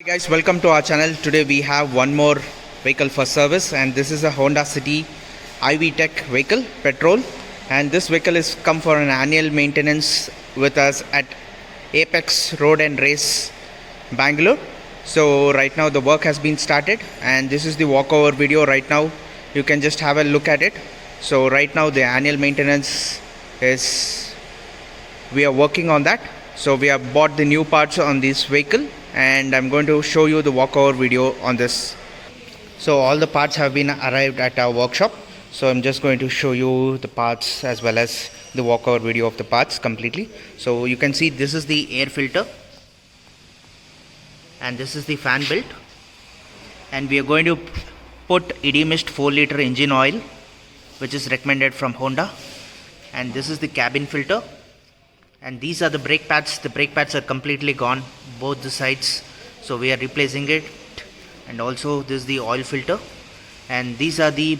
Hey guys, welcome to our channel. Today we have one more vehicle for service, and this is a Honda City IV Tech vehicle, petrol, and this vehicle is come for an annual maintenance with us at Apex Road and Race, Bangalore. So right now the work has been started, and this is the walkover video. Right now you can just have a look at it. So right now the annual maintenance is, we are working on that. So we have bought the new parts on this vehicle, and I'm going to show you the walkover video on this. So all the parts have been arrived at our workshop, so I'm just going to show you the parts as well as the walkover video of the parts completely. So you can see this is the air filter, and this is the fan belt, and we are going to put ED Mist 4 liter engine oil, which is recommended from Honda, and this is the cabin filter. And these are the brake pads. The brake pads are completely gone, both the sides, so we are replacing it. And also this is the oil filter, and these are the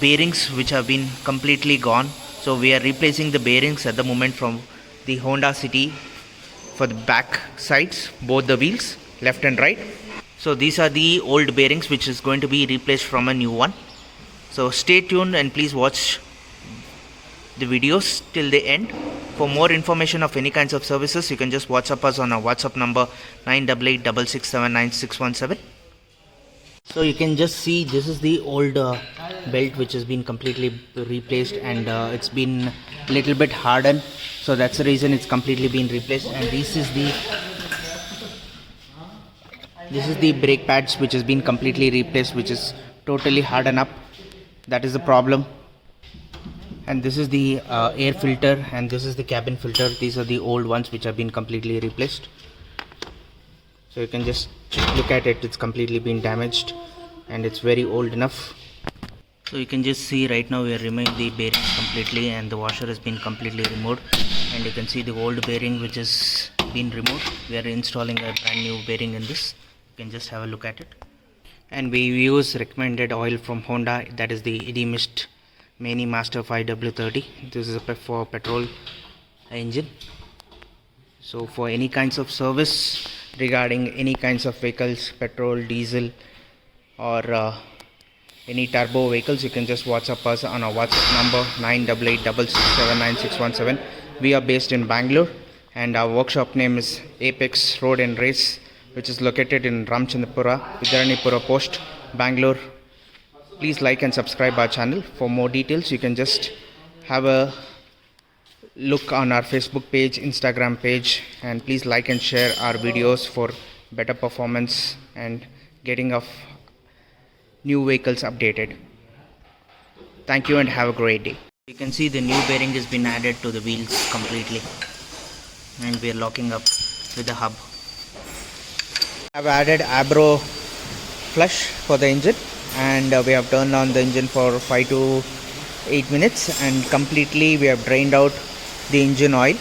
bearings which have been completely gone, so we are replacing the bearings at the moment from the Honda City for the back sides, both the wheels, left and right. So these are the old bearings which is going to be replaced from a new one. So stay tuned and please watch the videos till the end. For more information of any kinds of services, you can just WhatsApp us on our WhatsApp number 9886679617. So you can just see this is the old belt which has been completely replaced, and it's been a little bit hardened, so that's the reason it's completely been replaced. And this is the brake pads which has been completely replaced, which is totally hardened up. That is the problem. And this is the air filter, and this is the cabin filter. These are the old ones which have been completely replaced. So you can just look at it, it's completely been damaged and it's very old enough. So you can just see right now we are removing the bearings completely, and the washer has been completely removed, and you can see the old bearing which has been removed. We are installing a brand new bearing in this. You can just have a look at it. And we use recommended oil from Honda, that is the ED Mist Mini Master 5W30. This is for petrol engine. So for any kinds of service regarding any kinds of vehicles, petrol, diesel, or any turbo vehicles, you can just WhatsApp us on our WhatsApp number 9886679617. We are based in Bangalore, and our workshop name is Apex Road and Race, which is located in Ramchandapura, Vidyaranipura Post, Bangalore. Please like and subscribe our channel. For more details, you can just have a look on our Facebook page, Instagram page, and please like and share our videos for better performance and getting of new vehicles updated. Thank you and have a great day. You can see the new bearing has been added to the wheels completely, and we are locking up with the hub. I have added Abro flush for the engine, and we have turned on the engine for 5 to 8 minutes, and completely we have drained out the engine oil.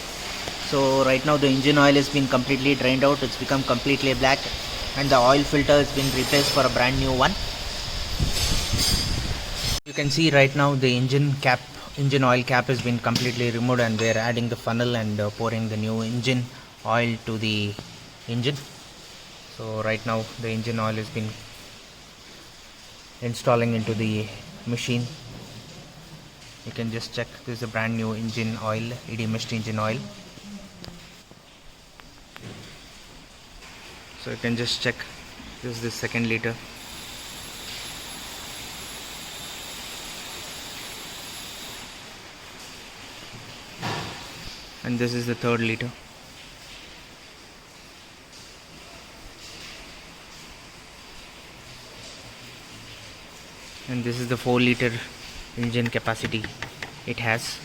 So right now the engine oil has been completely drained out. It's become completely black, and the oil filter has been replaced for a brand new one. You can see right now the engine oil cap has been completely removed, and we are adding the funnel and pouring the new engine oil to the engine. So right now the engine oil has been installing into the machine. You can just check, this is a brand new engine oil, ED Mist engine oil. So you can just check, this is the 2nd liter. And this is the 3rd liter. And this is the 4 liter engine capacity it has.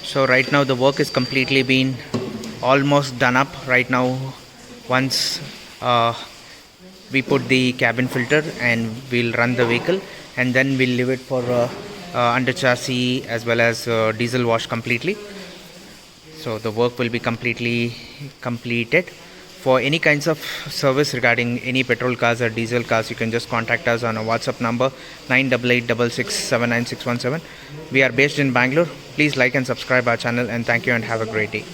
So right now the work is completely been almost done up. Right now, once we put the cabin filter, and we'll run the vehicle, and then we'll leave it for under chassis as well as diesel wash completely. So the work will be completely completed. For any kinds of service regarding any petrol cars or diesel cars, you can just contact us on our WhatsApp number 9886679617. We are based in Bangalore. Please like and subscribe our channel, and thank you and have a great day.